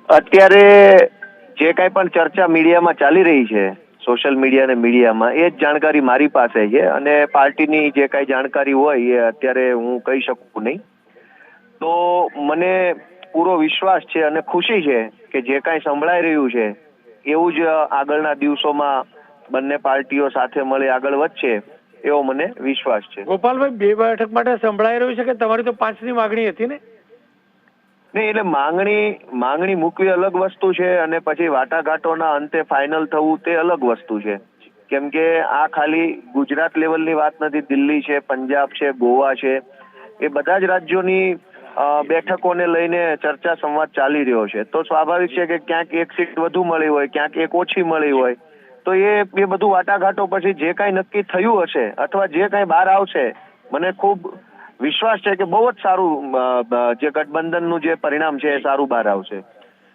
અત્યારે જે કાંઈ પણ ચર્ચા મીડિયામાં ચાલી રહી છે, સોશિયલ મીડિયા અને મીડિયામાં, એ જ જાણકારી મારી પાસે છે અને પાર્ટીની જે કાંઈ જાણકારી હોય એ અત્યારે હું કહી શકું નહીં. તો મને પૂરો વિશ્વાસ છે અને ખુશી છે કે જે કાંઈ સંભળાઈ રહ્યું છે એવું જ આગળના દિવસોમાં બંને પાર્ટીઓ સાથે મળી આગળ વધશે એવો મને વિશ્વાસ છે. ગોપાલભાઈ, 2 બેઠક માટે સંભળાઈ રહ્યું છે કે તમારી તો 5ની માગણી હતી ને? નહીં, એટલે માંગણી મૂકવી અલગ વસ્તુ છે અને પછી વાટાઘાટોના અંતે ફાઇનલ થવું તે અલગ વસ્તુ છે. કેમ કે આ ખાલી ગુજરાત લેવલની વાત નથી. દિલ્હી છે, પંજાબ છે, ગોવા છે, એ બધા જ રાજ્યોની બેઠકોને લઈને ચર્ચા સંવાદ ચાલી રહ્યો છે. તો સ્વાભાવિક છે કે ક્યાંક એક સીટ વધુ મળી હોય, ક્યાંક એક ઓછી મળી હોય, તો એ બધું વાટાઘાટો પછી જે કાંઈ નક્કી થયું હશે અથવા જે કાંઈ બહાર આવશે, મને ખૂબ વિશ્વાસ છે કે બહુ જ સારું જે ગઠબંધનનું જે પરિણામ છે એ સારું બહાર આવશે.